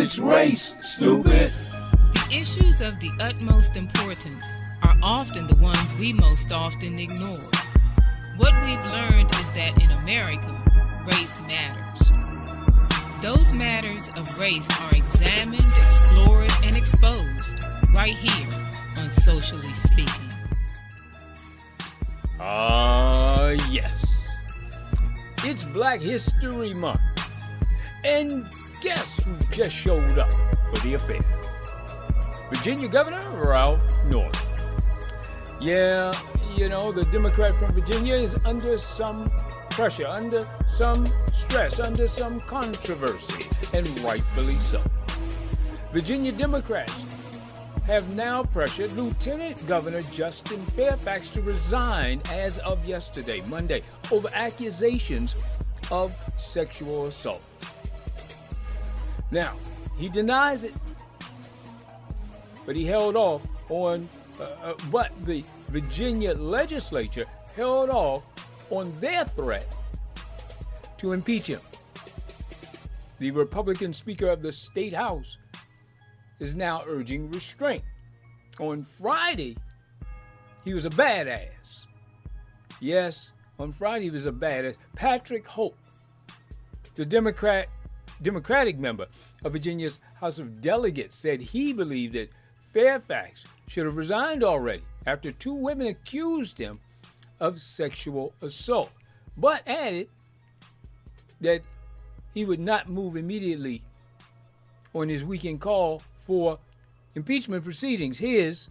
It's race, stupid. The issues of the utmost importance are often the ones we most often ignore. What we've learned is that in America, race matters. Those matters of race are examined, explored, and exposed right here on Socially Speaking. Yes. It's Black History Month. And guess who just showed up for the affair? Virginia Governor Ralph Northam. Yeah, you know, the Democrat from Virginia is under some pressure, under some stress, under some controversy, and rightfully so. Virginia Democrats have now pressured Lieutenant Governor Justin Fairfax to resign as of yesterday, Monday, over accusations of sexual assault. Now, he denies it, but he held off on, but the Virginia legislature held off on their threat to impeach him. The Republican Speaker of the State House is now urging restraint. On Friday, he was a badass. Yes, on Friday he was a badass. Patrick Hope, the Democratic member of Virginia's House of Delegates, said he believed that Fairfax should have resigned already after two women accused him of sexual assault, but added that he would not move immediately on his weekend call for impeachment proceedings, his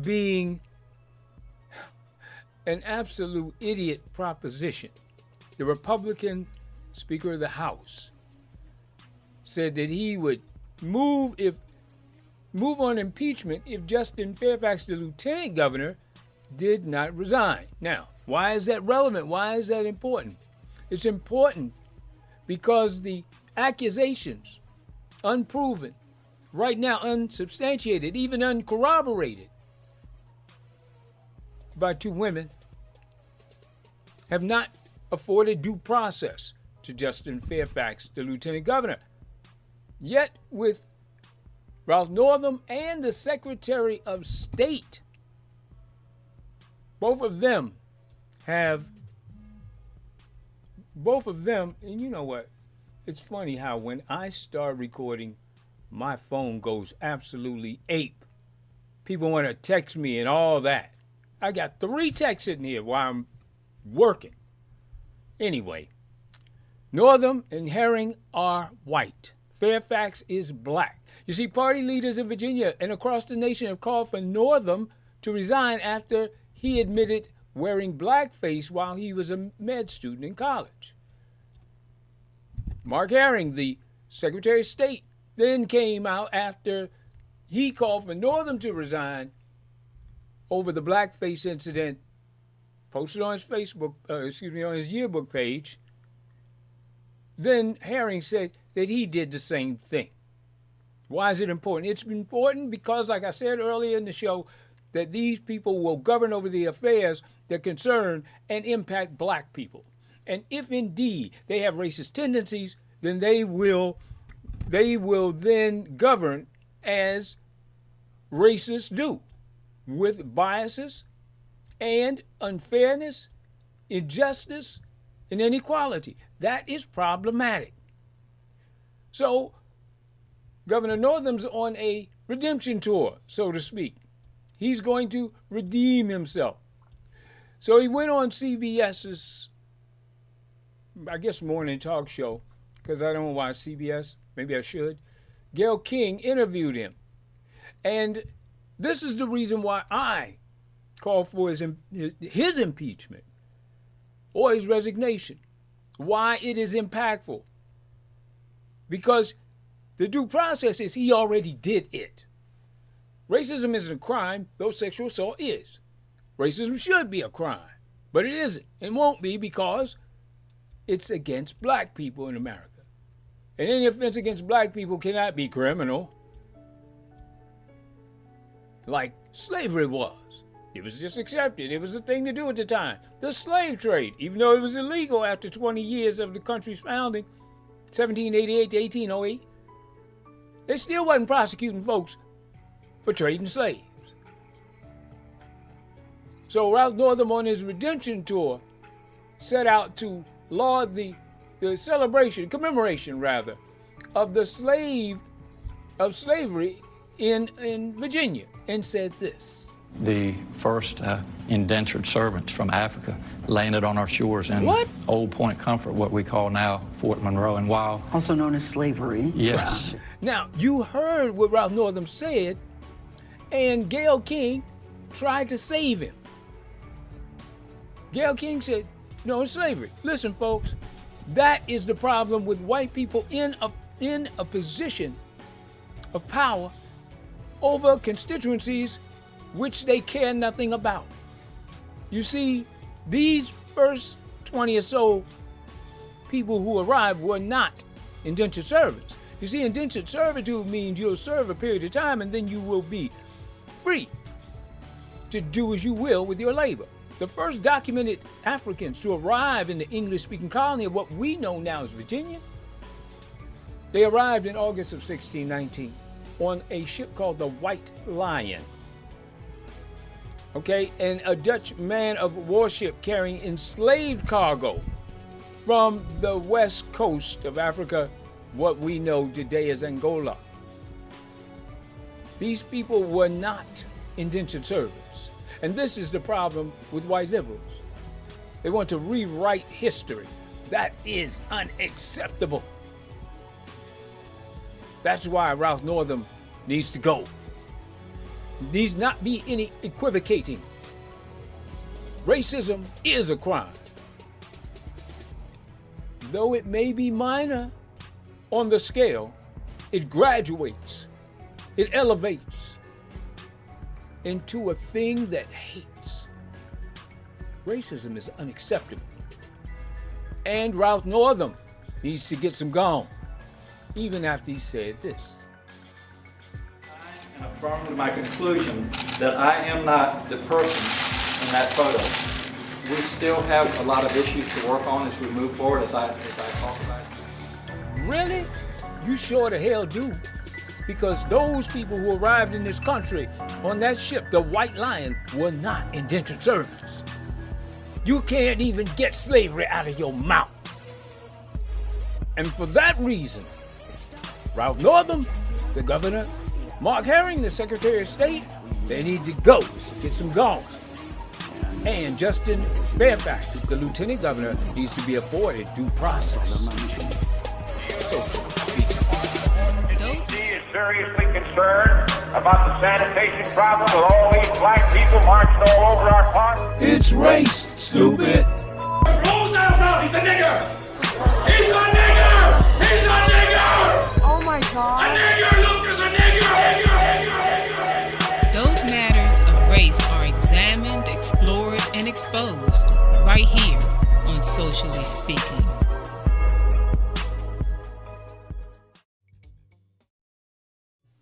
being an absolute idiot proposition. The Republican Speaker of the House said that he would move on impeachment if Justin Fairfax, the lieutenant governor, did not resign. Now, why is that relevant? Why is that important? It's important because the accusations, unproven, right now unsubstantiated, even uncorroborated by two women, have not afforded due process to Justin Fairfax, the lieutenant governor. Yet with Ralph Northam and the Secretary of State, both of them, and you know what? It's funny how when I start recording, my phone goes absolutely ape. People want to text me and all that. I got 3 texts in here while I'm working. Anyway, Northam and Herring are white. Fairfax is black. You see, party leaders in Virginia and across the nation have called for Northam to resign after he admitted wearing blackface while he was a med student in college. Mark Herring, the Secretary of State, then came out after he called for Northam to resign over the blackface incident, posted on his on his yearbook page. Then Herring said that he did the same thing. Why is it important? It's important because, like I said earlier in the show, that these people will govern over the affairs that concern and impact black people. And if indeed they have racist tendencies, then they will then govern as racists do, with biases and unfairness, injustice, and inequality. That is problematic. So Governor Northam's on a redemption tour, so to speak. He's going to redeem himself. So he went on CBS's, I guess, morning talk show, because I don't watch CBS. Maybe I should. Gayle King interviewed him. And this is the reason why I call for his impeachment or his resignation. Why it is impactful. Because the due process is he already did it. Racism isn't a crime, though sexual assault is. Racism should be a crime, but it isn't and won't be because it's against black people in America. And any offense against black people cannot be criminal, like slavery was. It was just accepted. It was a thing to do at the time. The slave trade, even though it was illegal after 20 years of the country's founding, 1788 to 1808, They still wasn't prosecuting folks for trading slaves. So Ralph Northam on his redemption tour set out to laud the commemoration rather, of the slavery in Virginia, and said this. The first indentured servants from Africa landed on our shores in Old Point Comfort, what we call now Fort Monroe. And while also known as slavery. Yes. Now, you heard what Ralph Northam said, and Gayle King tried to save him. Gayle King said, no, it's slavery. Listen, folks, that is the problem with white people in a position of power over constituencies which they care nothing about. You see, these first 20 or so people who arrived were not indentured servants. You see, indentured servitude means you'll serve a period of time and then you will be free to do as you will with your labor. The first documented Africans to arrive in the English-speaking colony of what we know now as Virginia, they arrived in August of 1619 on a ship called the White Lion. Okay, and a Dutch man of war ship carrying enslaved cargo from the west coast of Africa, what we know today as Angola. These people were not indentured servants. And this is the problem with white liberals. They want to rewrite history. That is unacceptable. That's why Ralph Northam needs to go. Needs not be any equivocating. Racism is a crime. Though it may be minor on the scale, it graduates, it elevates into a thing that hates. Racism is unacceptable. And Ralph Northam needs to get some gone, even after he said this. And affirm to my conclusion that I am not the person in that photo. We still have a lot of issues to work on as we move forward, as I talk about. Really? You sure the hell do. Because those people who arrived in this country on that ship, the White Lion, were not indentured servants. You can't even get slavery out of your mouth. And for that reason, Ralph Northam, the governor, Mark Herring, the Secretary of State, they need to go, get some gone. And Justin Fairfax, the Lieutenant Governor, needs to be afforded due process. He is seriously concerned about the sanitation problem with all these black people marching all over our park. It's race, stupid. Rolls out, he's a nigger! He's a nigger! He's a nigger! Oh my God. A nigger! Look, there's a nigger! Those matters of race are examined, explored, and exposed right here on Socially Speaking.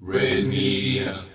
Red media.